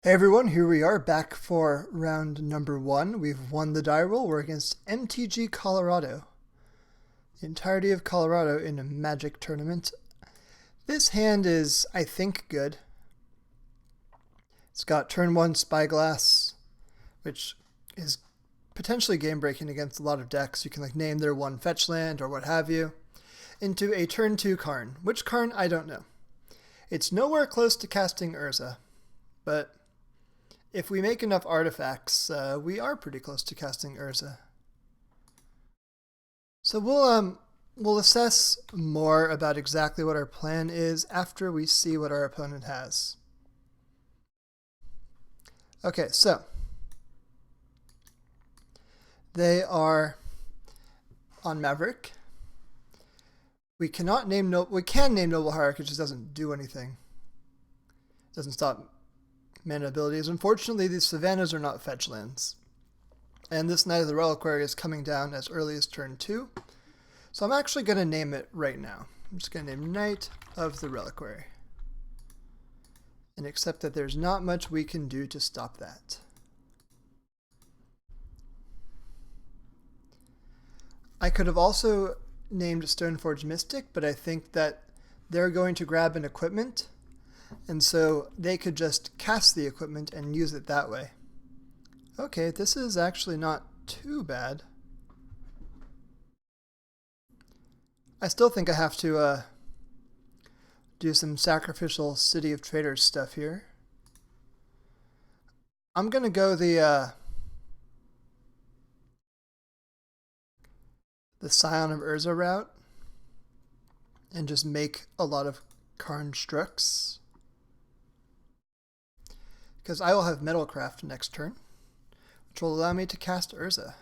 Hey everyone, here we are back for round number 1. We've won the die roll. We're against MTG Colorado. The entirety of Colorado in a Magic tournament. This hand is, I think, good. It's got turn 1 Spyglass, which is potentially game-breaking against a lot of decks. You can name their one fetch land or what have you. Into a turn 2 Karn. Which Karn? I don't know. It's nowhere close to casting Urza, but if we make enough artifacts, we are pretty close to casting Urza. So we'll assess more about exactly what our plan is after we see what our opponent has. Okay, so they are on Maverick. We cannot name we can name Noble Hierarch, it just doesn't do anything. It doesn't stop mana abilities. Unfortunately, these Savannas are not fetch lands. And this Knight of the Reliquary is coming down as early as turn 2. So I'm actually going to name it right now. I'm just going to name Knight of the Reliquary. And accept that there's not much we can do to stop that. I could have also named Stoneforge Mystic, but I think that they're going to grab an equipment, and so they could just cast the equipment and use it that way. Okay, this is actually not too bad. I still think I have to do some sacrificial City of Traitors stuff here. I'm going to go the Scion of Urza route and just make a lot of Karn Strux, because I will have Metalcraft next turn, which will allow me to cast Urza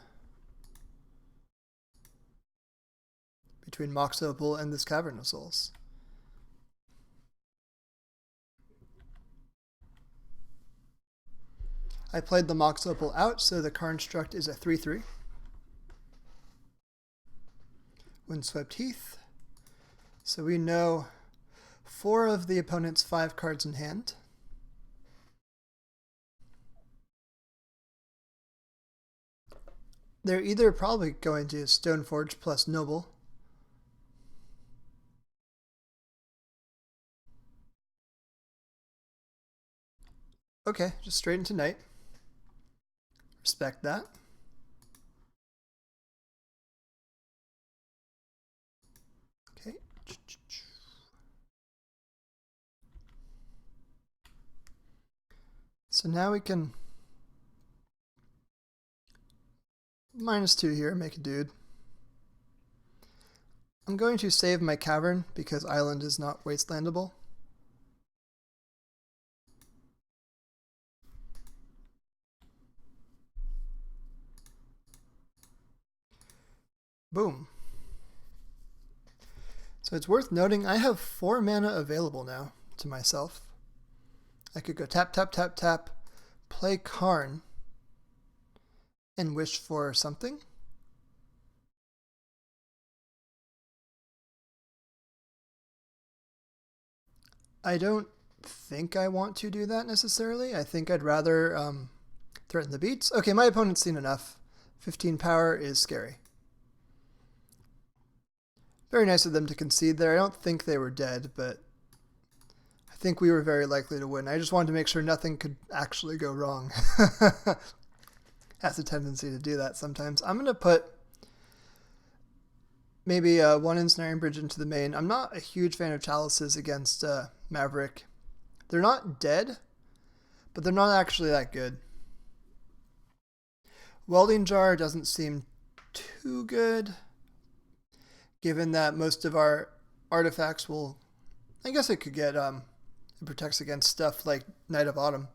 between Mox Opal and this Cavern of Souls. I played the Mox Opal out, so the Karn Struct is a 3/3. Windswept Heath. So we know 4 of the opponent's 5 cards in hand. They're either probably going to Stoneforge plus Noble. Okay, just straight into Knight. Respect that. Okay. So now we can -2 here, make a dude. I'm going to save my Cavern because Island is not wastelandable. Boom. So it's worth noting I have 4 mana available now to myself. I could go tap, tap, tap, tap, play Karn, and wish for something. I don't think I want to do that necessarily. I think I'd rather threaten the beats. Okay, my opponent's seen enough. 15 power is scary. Very nice of them to concede there. I don't think they were dead, but I think we were very likely to win. I just wanted to make sure nothing could actually go wrong. Has a tendency to do that sometimes. I'm going to put maybe 1 Ensnaring Bridge into the main. I'm not a huge fan of Chalices against Maverick. They're not dead, but they're not actually that good. Welding Jar doesn't seem too good, given that most of our artifacts will, I guess it could get, it protects against stuff like Night of Autumn.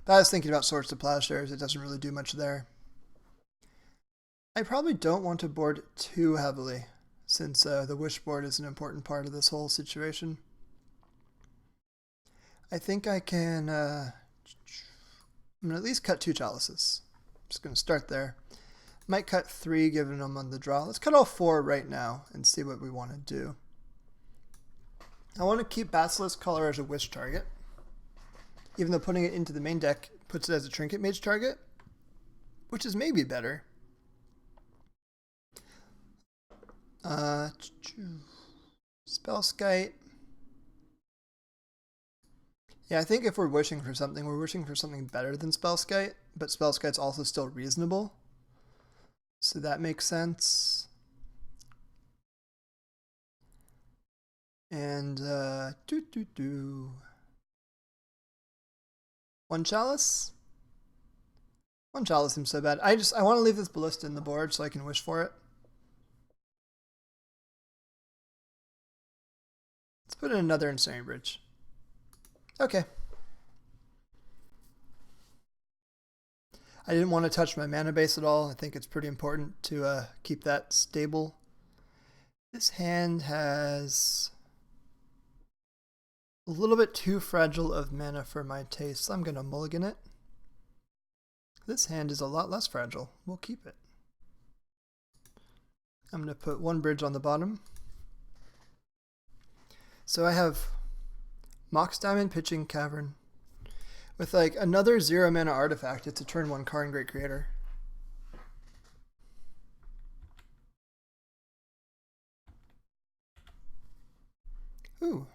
But I was thinking about Swords to Plowshares, it doesn't really do much there. I probably don't want to board too heavily, since the wish board is an important part of this whole situation. I think I can, I'm going to at least cut 2 Chalices. I'm just going to start there. Might cut 3 given them on the draw. Let's cut all 4 right now and see what we want to do. I want to keep Basilisk Collar as a wish target. even though putting it into the main deck puts it as a Trinket Mage target, which is maybe better. Spellskite. Yeah, I think if we're wishing for something, we're wishing for something better than Spellskite, but Spellskite's also still reasonable. So that makes sense. And, One Chalice? One Chalice seems so bad. I want to leave this Ballista in the board so I can wish for it. Let's put in another Ensnaring Bridge. Okay. I didn't want to touch my mana base at all. I think it's pretty important to keep that stable. This hand has a little bit too fragile of mana for my taste, so I'm going to mulligan it. This hand is a lot less fragile. We'll keep it. I'm going to put one bridge on the bottom. So I have Mox Diamond, Pitching Cavern. With like another 0 mana artifact, it's a turn 1 Karn Great Creator. Ooh.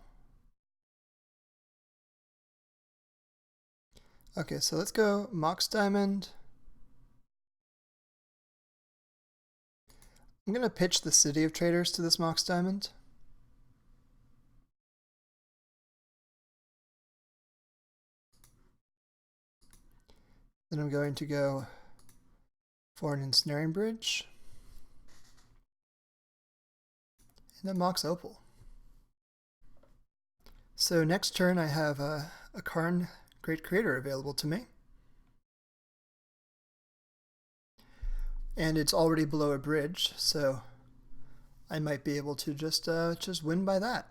Okay, so let's go Mox Diamond. I'm going to pitch the City of Traitors to this Mox Diamond. Then I'm going to go for an Ensnaring Bridge and a Mox Opal. So next turn I have a Karn Great Creator available to me. And it's already below a bridge, so I might be able to just win by that.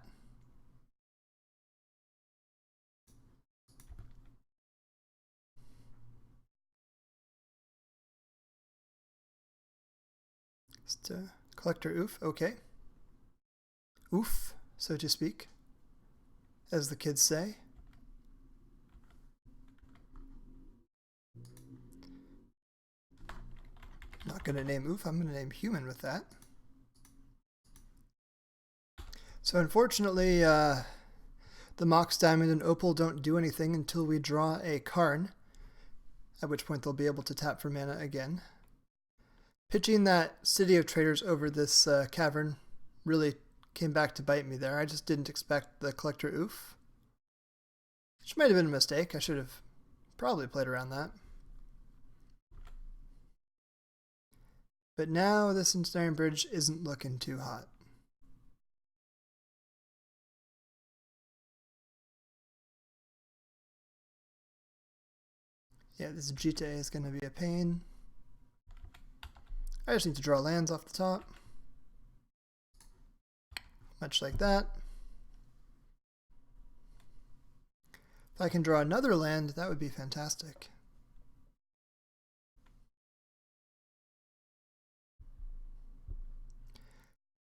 Just Collector Oof, okay. Oof, so to speak, as the kids say. I'm not going to name Oof, I'm going to name Human with that. So unfortunately, the Mox Diamond and Opal don't do anything until we draw a Karn, at which point they'll be able to tap for mana again. Pitching that City of Traitors over this Cavern really came back to bite me there. I just didn't expect the Collector Oof, which might have been a mistake. I should have probably played around that. But now this Ensnaring Bridge isn't looking too hot. Yeah, this Jite is going to be a pain. I just need to draw lands off the top. Much like that. If I can draw another land, that would be fantastic.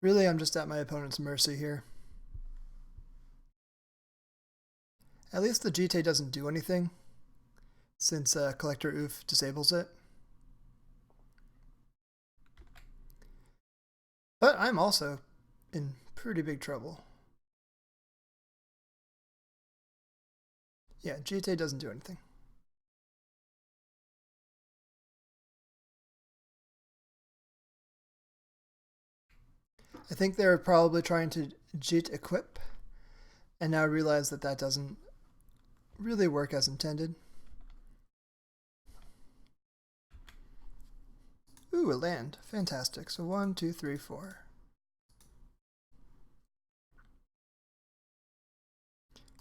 Really, I'm just at my opponent's mercy here. At least the Jite doesn't do anything, since Collector Oof disables it. But I'm also in pretty big trouble. Yeah, Jite doesn't do anything. I think they're probably trying to Jit equip, and now realize that that doesn't really work as intended. Ooh, a land. Fantastic. So 1, 2, 3, 4.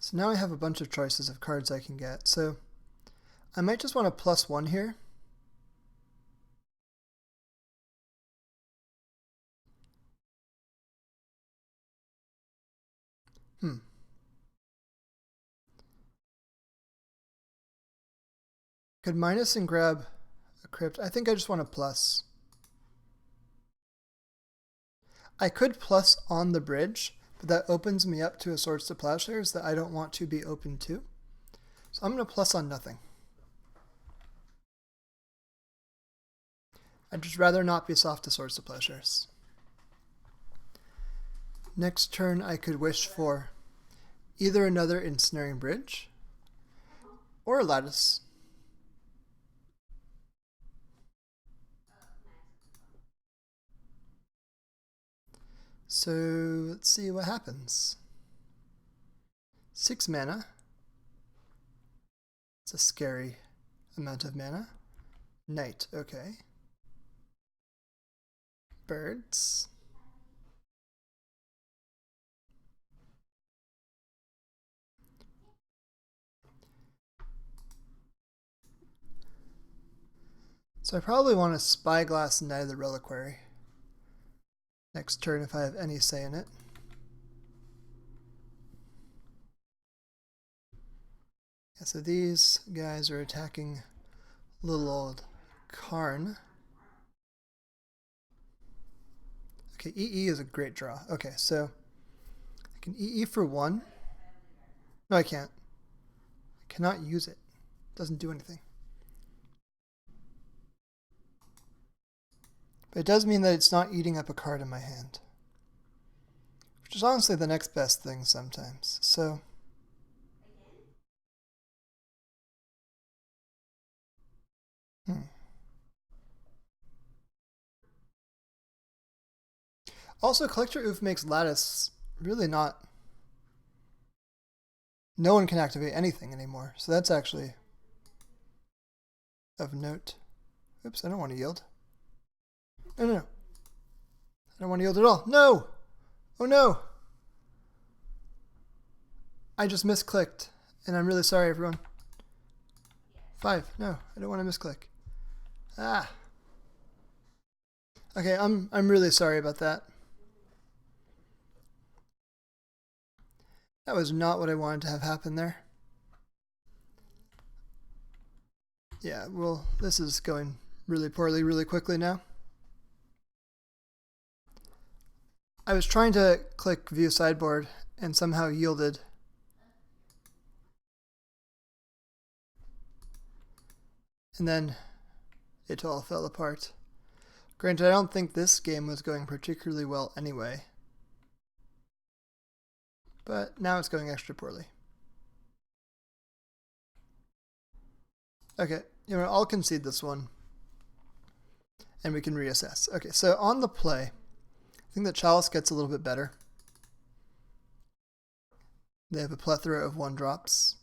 So now I have a bunch of choices of cards I can get. So I might just want to +1 here. Could minus and grab a Crypt. I think I just want a plus. I could plus on the bridge, but that opens me up to a Swords to Plowshares that I don't want to be open to. So I'm going to plus on nothing. I'd just rather not be soft to Swords to Plowshares. Next turn I could wish for either another Ensnaring Bridge or a Lattice. So let's see what happens. 6 mana. It's a scary amount of mana. Knight, okay. Birds. So I probably want to Spyglass Knight of the Reliquary next turn if I have any say in it. Yeah, so these guys are attacking little old Karn. Okay, EE is a great draw. Okay, so I can EE for 1. No, I can't. I cannot use it. It doesn't do anything. But it does mean that it's not eating up a card in my hand, which is honestly the next best thing sometimes. So Also, Collector Oof makes Lattice really not... No one can activate anything anymore, so that's actually of note. Oops, I don't want to yield. No, no, no. I don't want to yield at all. No! Oh no! I just misclicked, and I'm really sorry, everyone. 5. No, I don't want to misclick. Ah. Okay, I'm really sorry about that. That was not what I wanted to have happen there. Yeah, well, this is going really poorly really quickly now. I was trying to click View Sideboard and somehow yielded. And then it all fell apart. Granted, I don't think this game was going particularly well anyway. But now it's going extra poorly. Okay, you know, I'll concede this one. And we can reassess. Okay, so on the play, I think that Chalice gets a little bit better. They have a plethora of 1-drops.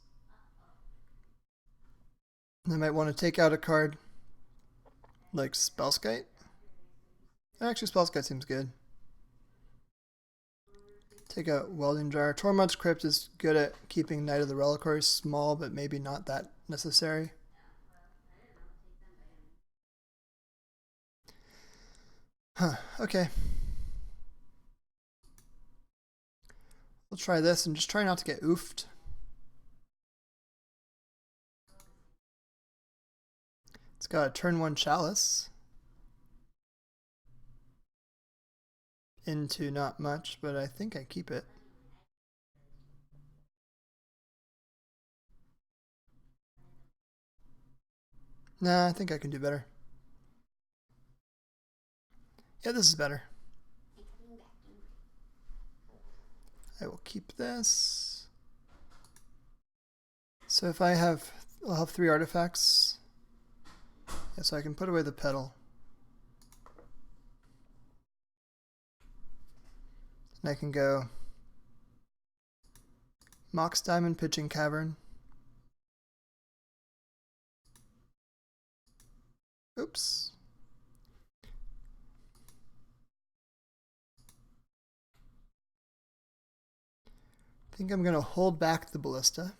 They might want to take out a card like Spellskite. Actually, Spellskite seems good. Take out Welding Jar. Tormod's Crypt is good at keeping Knight of the Reliquary small, but maybe not that necessary. Huh, okay. We'll try this and just try not to get oofed. It's got a turn 1 Chalice. Into not much, but I think I keep it. Nah, I think I can do better. Yeah, this is better. I will keep this. So if I'll have 3 artifacts. Yeah, so I can put away the petal. And I can go Mox Diamond, Pitching Cavern. Oops. I think I'm going to hold back the Ballista.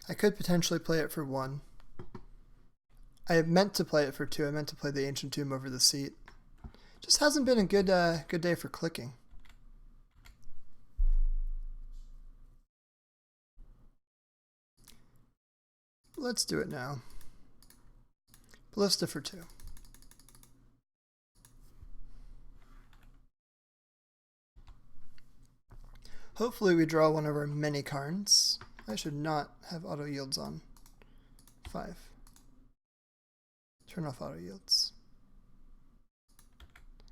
I could potentially play it for 1. I meant to play it for 2. I meant to play the Ancient Tomb over the Seat. Just hasn't been a good day for clicking. Let's do it now. Ballista for 2. Hopefully we draw one of our many Karns, I should not have auto yields on. 5. Turn off auto yields.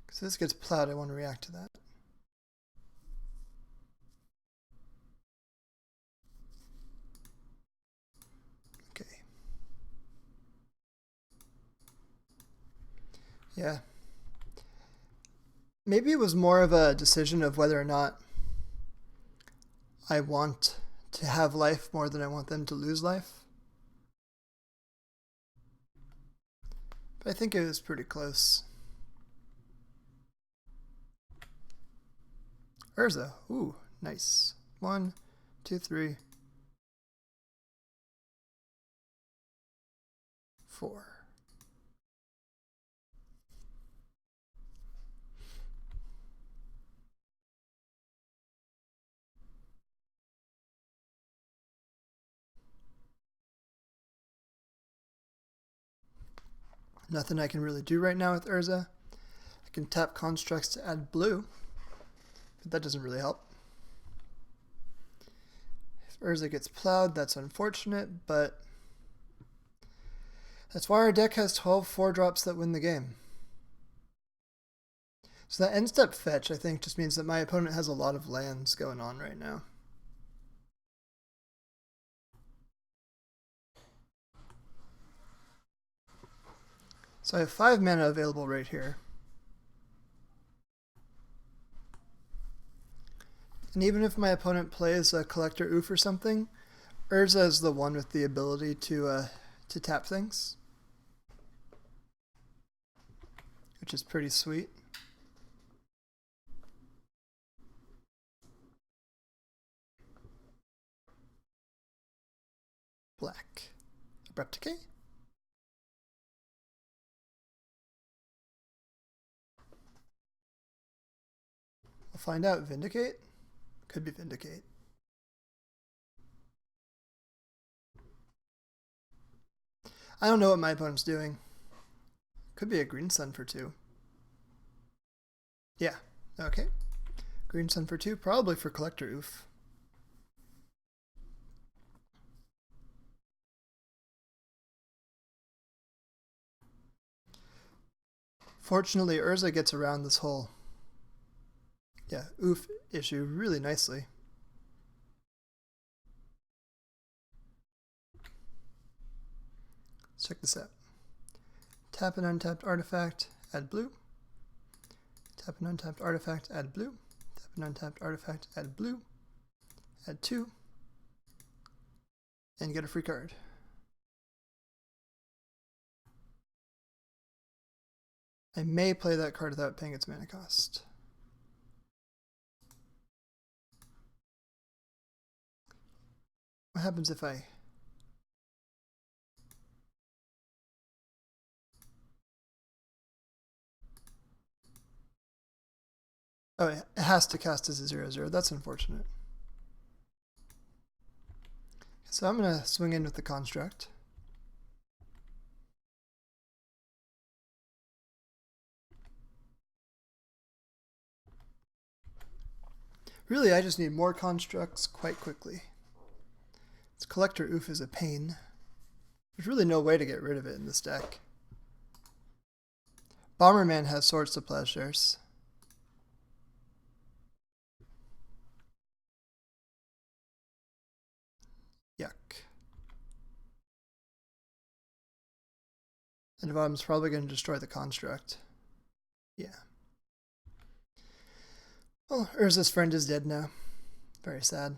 Because this gets plowed, I want to react to that. Okay. Yeah. Maybe it was more of a decision of whether or not I want to have life more than I want them to lose life. But I think it was pretty close. Urza. Ooh, nice. 1, 2, 3, 4. Nothing I can really do right now with Urza. I can tap constructs to add blue, but that doesn't really help. If Urza gets plowed, that's unfortunate, but that's why our deck has 12 4-drops that win the game. So that end step fetch, I think, just means that my opponent has a lot of lands going on right now. So I have 5 mana available right here. And even if my opponent plays a Collector Oof or something, Urza is the one with the ability to tap things, which is pretty sweet. Black. Abrupt Decay. We'll find out. Vindicate? Could be Vindicate. I don't know what my opponent's doing. Could be a Green Sun for 2. Yeah, okay. Green Sun for 2, probably for Collector Oof. Fortunately, Urza gets around this whole oof issue really nicely. Let's check this out. Tap an untapped artifact, add blue. Tap an untapped artifact, add blue. Tap an untapped artifact, add blue. Add 2. And get a free card. I may play that card without paying its mana cost. What happens if I... Oh, it has to cast as a 0/0. That's unfortunate. So I'm going to swing in with the construct. Really, I just need more constructs quite quickly. This Collector Oof is a pain. There's really no way to get rid of it in this deck. Bomberman has Swords to Plowshares. Yuck. And Devon's probably going to destroy the construct. Yeah. Well, Urza's friend is dead now. Very sad.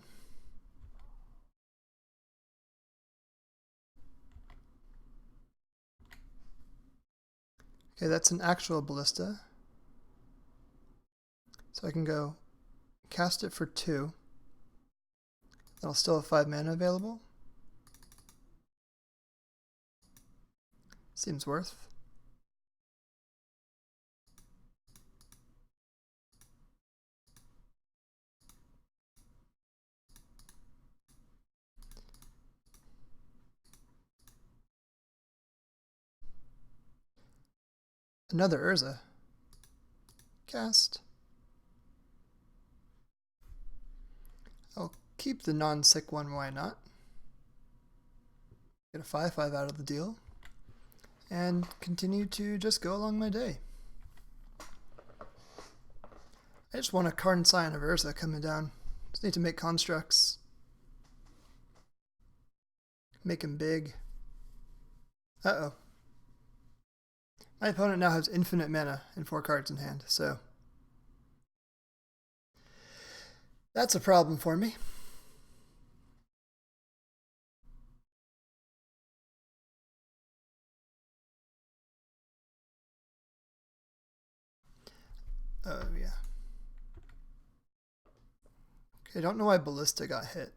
Okay, that's an actual Ballista. So I can go cast it for 2. That'll still have 5 mana available. Seems worth. Another Urza. Cast. I'll keep the non-sick one, why not? Get a 5/5 out of the deal. And continue to just go along my day. I just want a Karn Scion of Urza coming down. Just need to make constructs. Make him big. Uh-oh. My opponent now has infinite mana and 4 cards in hand, so that's a problem for me. Oh, yeah. Okay, I don't know why Ballista got hit.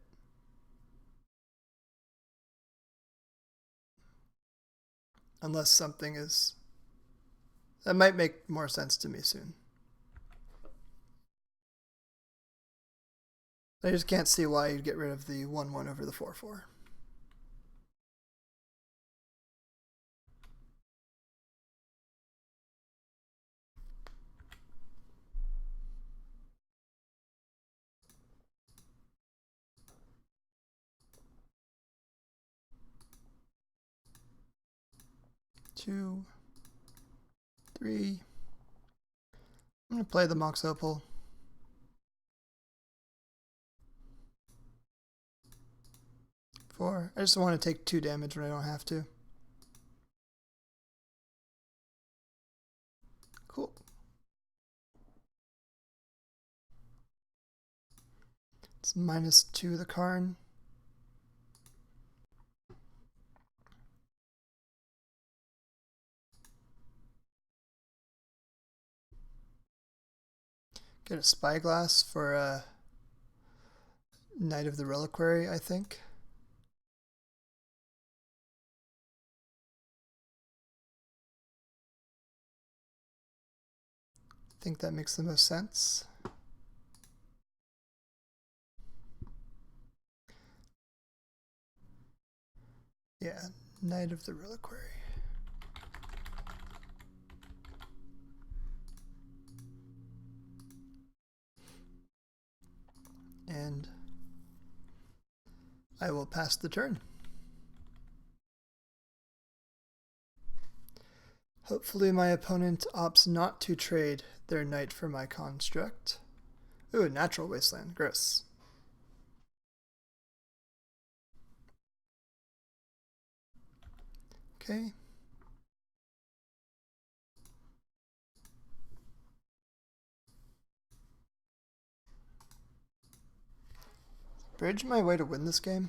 Unless something is... That might make more sense to me soon. I just can't see why you'd get rid of the 1/1 over the 4/4. Two, three. I'm going to play the Mox Opal. Four. I just want to take 2 damage when I don't have to. Cool. It's -2 the Karn. Get a Spyglass for a Knight of the Reliquary, I think. I think that makes the most sense. Yeah, Knight of the Reliquary. And I will pass the turn. Hopefully my opponent opts not to trade their knight for my construct. Ooh, Natural Wasteland. Gross. Okay. Bridge my way to win this game?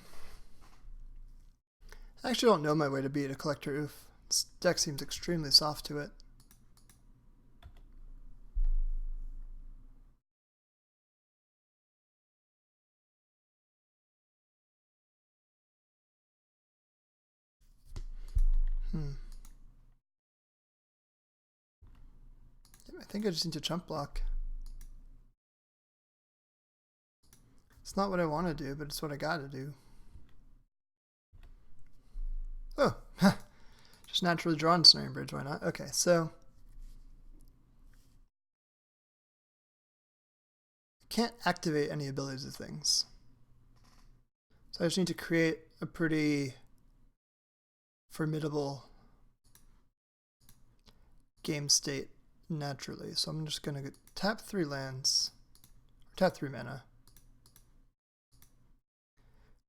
I actually don't know my way to beat a Collector Oof. This deck seems extremely soft to it. I think I just need to chump block. It's not what I want to do, but it's what I gotta do. Oh, just naturally draw Ensnaring Bridge, why not? Okay, so I can't activate any abilities of things. So I just need to create a pretty formidable game state naturally. So I'm just gonna tap 3 lands, or tap 3 mana.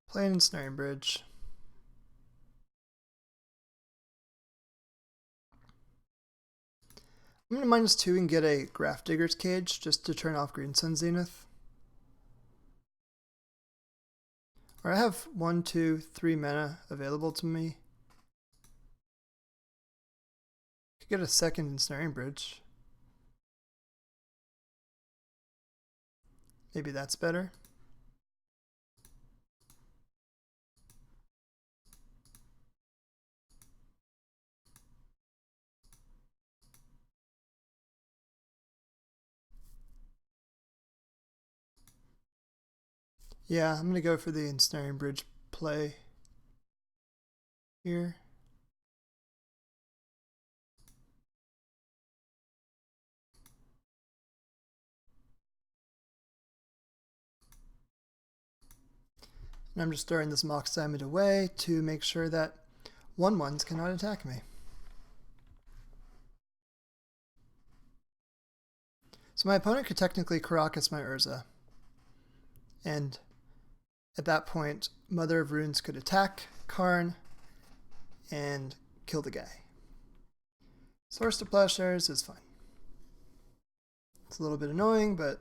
Play an Ensnaring Bridge. I'm going to -2 and get a Grafdigger's Cage just to turn off Green Sun Zenith. Or I have 1, 2, 3 mana available to me. I could get a second Ensnaring Bridge. Maybe that's better. Yeah, I'm going to go for the Ensnaring Bridge play here. And I'm just throwing this Mox Diamond away to make sure that 1/1s cannot attack me. So my opponent could technically Karakas my Urza. And at that point, Mother of Runes could attack Karn and kill the guy. Source to Plowshares is fine. It's a little bit annoying, but...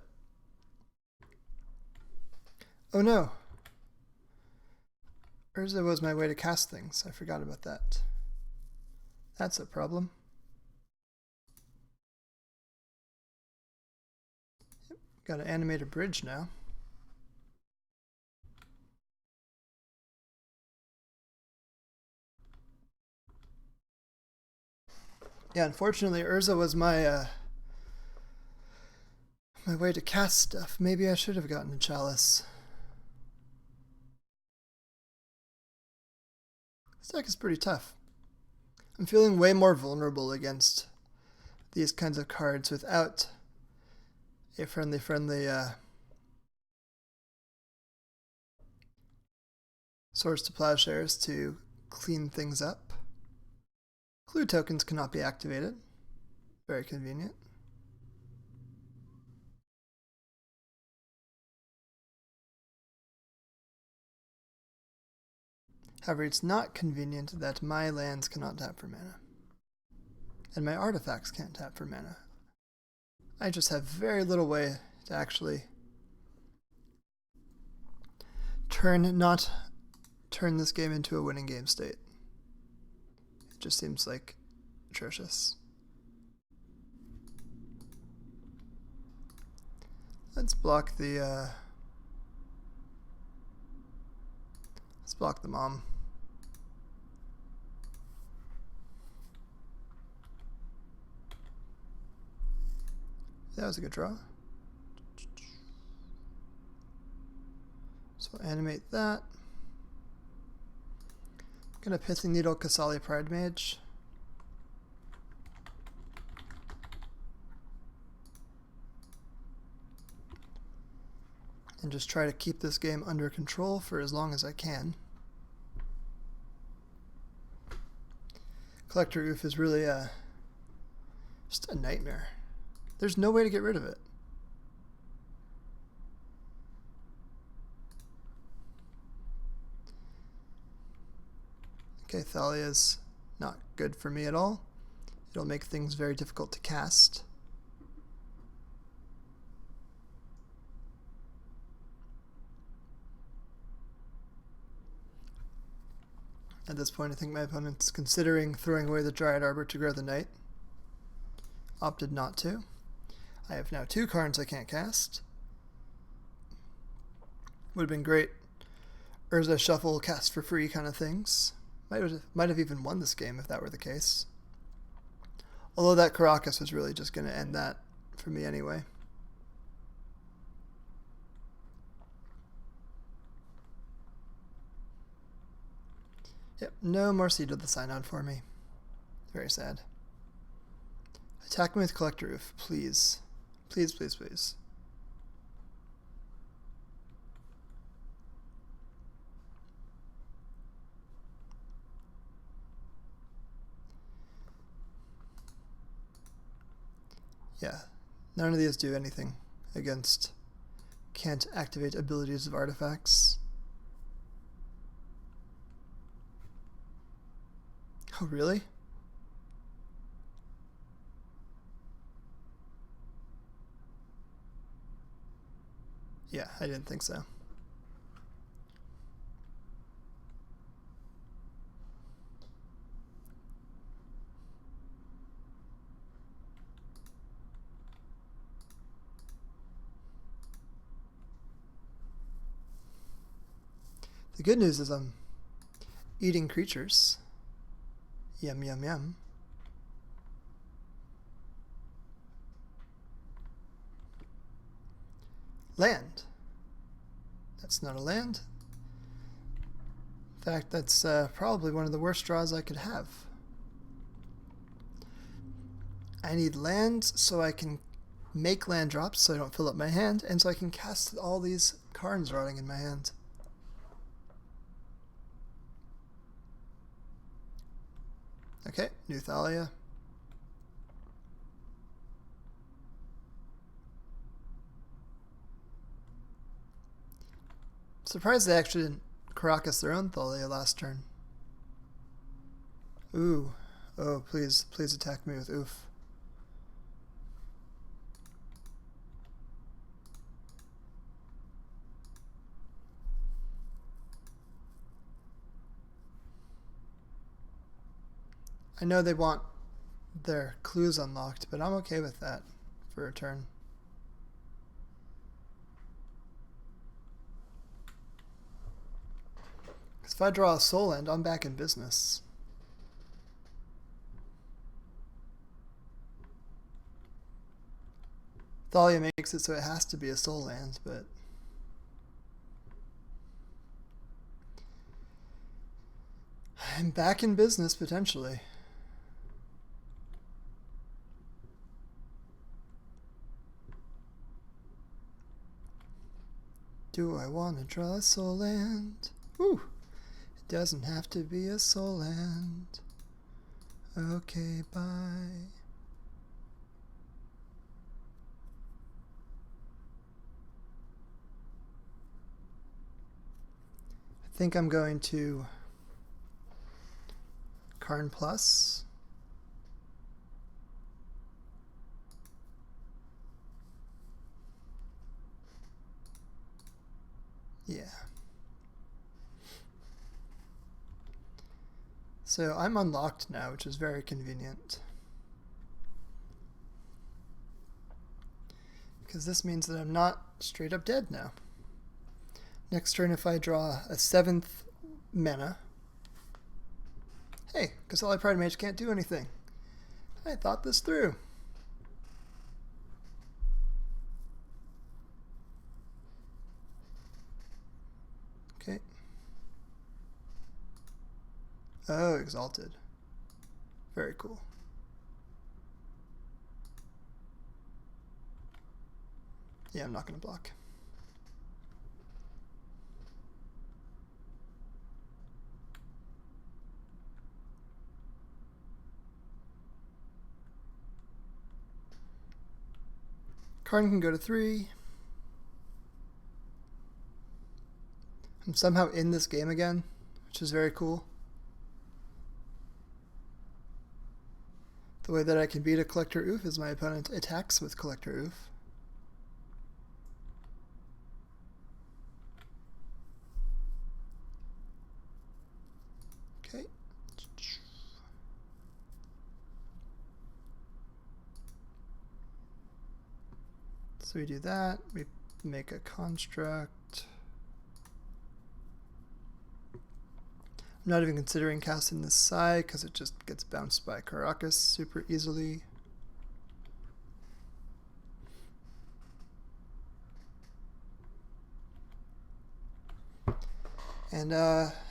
Oh no! Urza was my way to cast things. I forgot about that. That's a problem. Yep, got to animate a bridge now. Yeah, unfortunately, Urza was my my way to cast stuff. Maybe I should have gotten a Chalice. This deck is pretty tough. I'm feeling way more vulnerable against these kinds of cards without a friendly Swords to Plowshares to clean things up. Clue tokens cannot be activated. Very convenient. However, it's not convenient that my lands cannot tap for mana. And my artifacts can't tap for mana. I just have very little way to actually not turn this game into a winning game state. It just seems like atrocious. Let's block the mom. That was a good draw. So animate that. I'm gonna Pithing Needle Kasali Pride Mage. And just try to keep this game under control for as long as I can. Collector Oof is really just a nightmare. There's no way to get rid of it. Okay, Thalia's not good for me at all. It'll make things very difficult to cast. At this point, I think my opponent's considering throwing away the Dryad Arbor to grow the Night. Opted not to. I have now 2 Karns I can't cast. Would have been great Urza shuffle, cast for free kind of things. Might have even won this game if that were the case. Although that Karakas was really just going to end that for me anyway. Yep, no more Seed of the Synod for me. Very sad. Attack me with Collector Roof, please. Please, please, please. Yeah, none of these do anything against can't activate abilities of artifacts. Oh, really? Yeah, I didn't think so. The good news is I'm eating creatures. Yum, yum, yum. Land. That's not a land. In fact, that's probably one of the worst draws I could have. I need land so I can make land drops so I don't fill up my hand, and so I can cast all these Karns rotting in my hand. Okay, new Thalia. Surprised they actually didn't Karakas their own Thalia last turn. Ooh. Oh, please, please attack me with oof. I know they want their clues unlocked, but I'm okay with that for a turn. Because if I draw a Soul End, I'm back in business. Thalia makes it so it has to be a Soul Land, but I'm back in business potentially. Do I want to draw a Soul Land? Woo! It doesn't have to be a Soul Land. Okay, bye. I think I'm going to Karn Plus. Yeah. So I'm unlocked now, which is very convenient. Because this means that I'm not straight up dead now. Next turn, if I draw a 7th mana. Hey, Casali Pride Mage can't do anything. I thought this through. Okay. Oh, Exalted. Very cool. Yeah, I'm not going to block. Karn can go to 3. I'm somehow in this game again, which is very cool. The way that I can beat a Collector Oof is my opponent attacks with Collector Oof. Okay. So we do that, we make a construct. I'm not even considering casting this side because it just gets bounced by Karakas super easily. And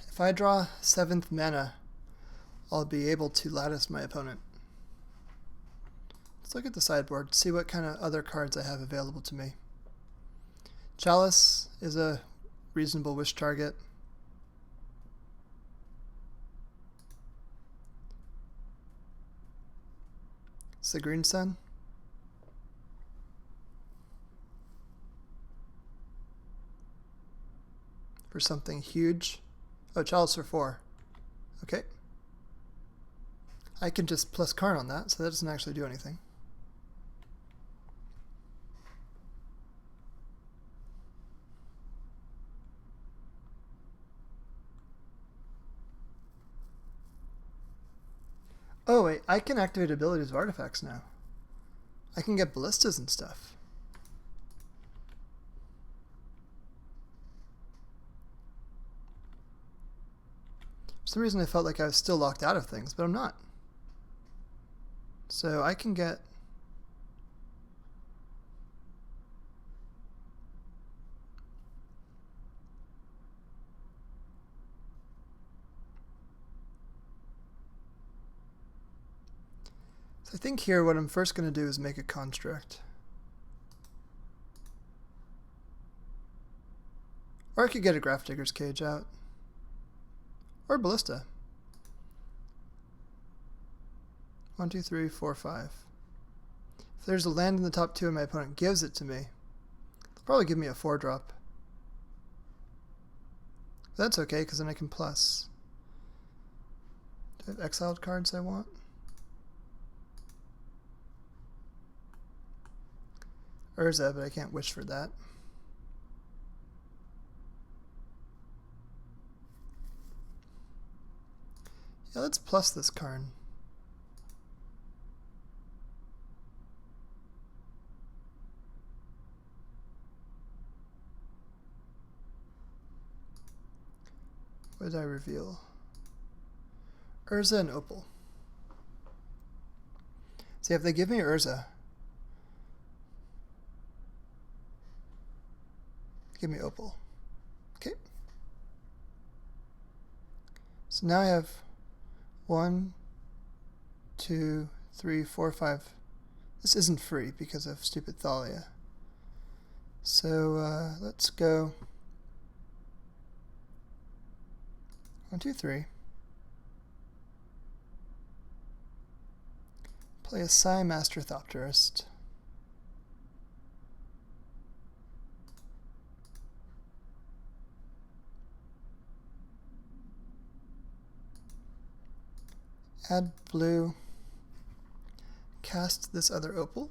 if I draw 7th mana, I'll be able to lattice my opponent. Let's look at the sideboard, see what kind of other cards I have available to me. Chalice is a reasonable wish target. It's the Green Sun. For something huge. Oh, Chalice for 4. Okay. I can just plus Karn on that, so that doesn't actually do anything. Oh wait, I can activate abilities of artifacts now. I can get ballistas and stuff. For some reason I felt like I was still locked out of things, but I'm not. So I can get... So I think here what I'm first going to do is make a construct. Or I could get a Grafdigger's Cage out. Or Ballista. 1, 2, 3, 4, 5. If there's a land in the top 2 and my opponent gives it to me, they'll probably give me a 4-drop. But that's okay, because then I can plus. Do I have exiled cards I want? Urza, but I can't wish for that. Yeah, let's plus this Karn. What did I reveal? Urza and Opal. See, if they give me Urza, give me Opal. Okay. So now I have 1, 2, 3, 4, 5. This isn't free because of stupid Thalia. So let's go 1, 2, 3. Play a Psi Master Thopterist. Add blue. Cast this other Opal.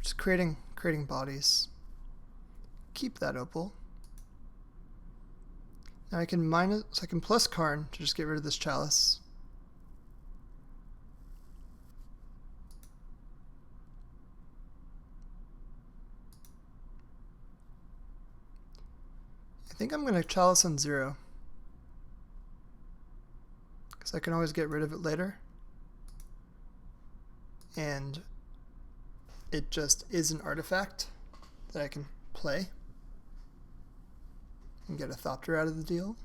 Just creating bodies. Keep that Opal. Now I can so I can plus Karn to just get rid of this Chalice. I think I'm going to Chalice on 0. Because I can always get rid of it later. And it just is an artifact that I can play and get a Thopter out of the deal.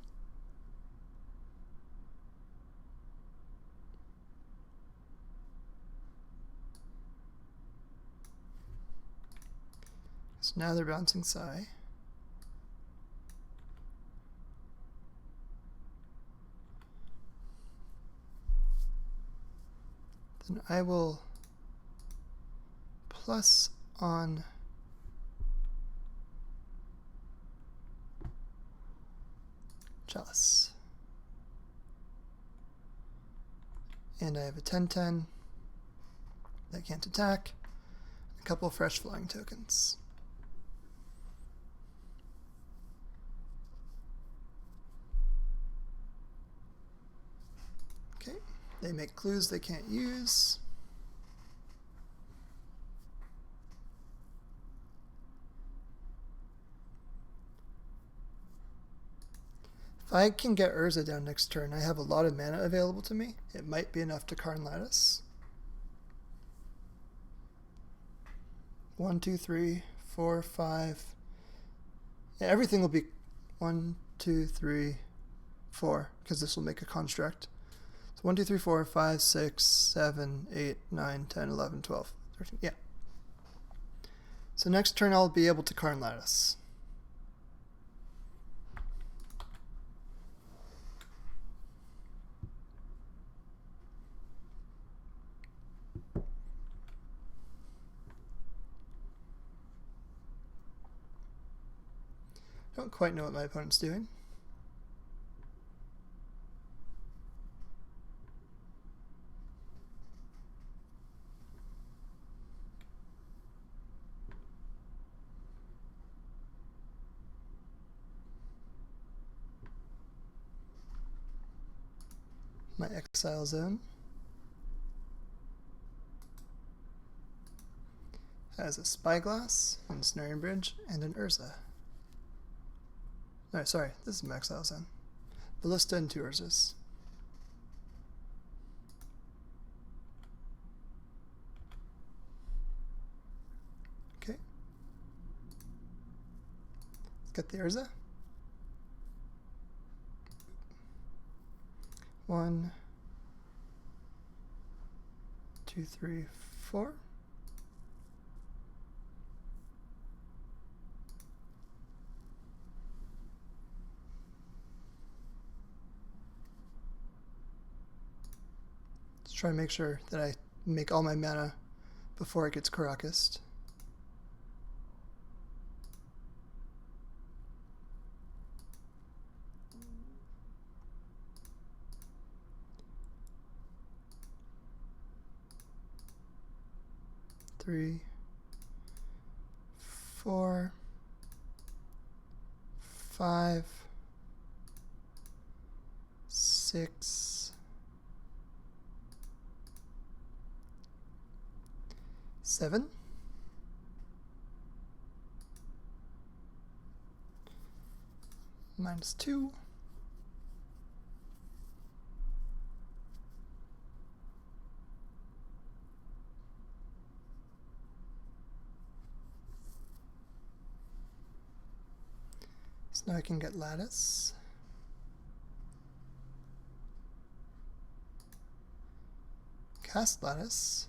So now they're bouncing Psi. Then I will plus on Chalice. And I have a 10/10 that can't attack, a couple fresh flying tokens. Okay, they make clues they can't use. If I can get Urza down next turn, I have a lot of mana available to me. It might be enough to Karn Lattice. 1, 2, 3, 4, 5. Yeah, everything will be 1, 2, 3, 4, because this will make a construct. So 1, 2, 3, 4, 5, 6, 7, 8, 9, 10, 11, 12, 13. Yeah. So next turn I'll be able to Karn Lattice. Don't quite know what my opponent's doing. My exile zone has a Spyglass, an Ensnaring Bridge, and an Urza. No, sorry, this is my exile zone. Ballista and 2 Urzas. Okay. Let's get the Urza. 1, 2, 3, 4. try and make sure that I make all my mana before it gets Karakas. Three, 4, 5, 6, 7. -2. So now I can get Lattice. Cast Lattice.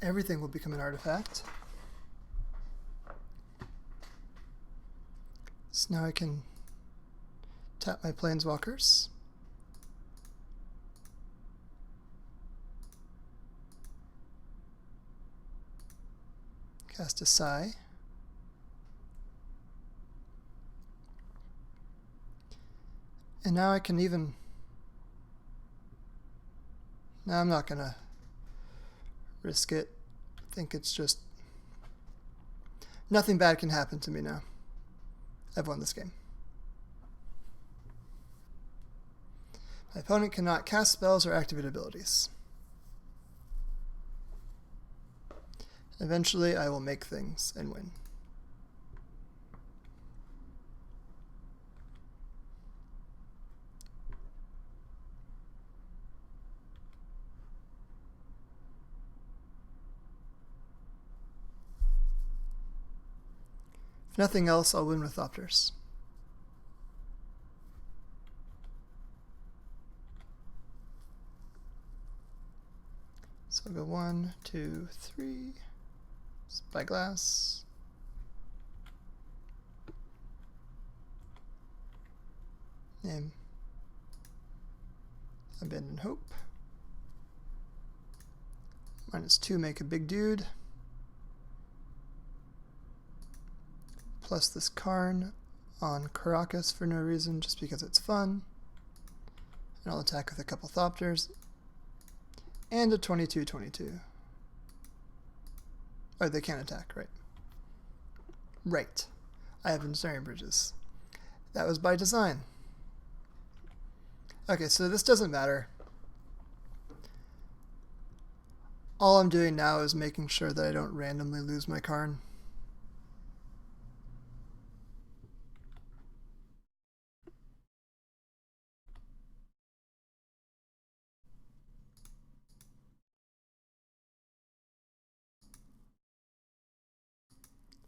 Everything will become an artifact. So now I can tap my Planeswalkers. Cast a Sigh. And now I can even... No, I'm not gonna risk it. I think it's just... Nothing bad can happen to me now. I've won this game. My opponent cannot cast spells or activate abilities. Eventually I will make things and win. If nothing else, I'll win with Thopterist. So I'll go 1, 2, 3, Spyglass. Name. Abandon Hope. -2, make a big dude. Plus this Karn on Karakas for no reason, just because it's fun. And I'll attack with a couple Thopters. And a 22/22. Oh, they can't attack, right? Right. I have Ensnaring Bridges. That was by design. Okay, so this doesn't matter. All I'm doing now is making sure that I don't randomly lose my Karn.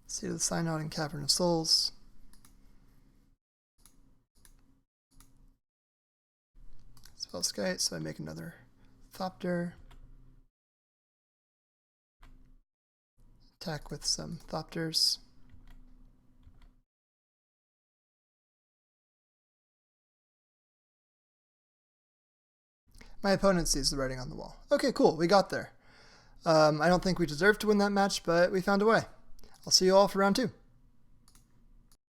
See the Synod and Cavern of Souls. Spellskite, so I make another Thopter. Attack with some Thopters. My opponent sees the writing on the wall. Okay, cool, we got there. I don't think we deserved to win that match, but we found a way. I'll see you all for round 2.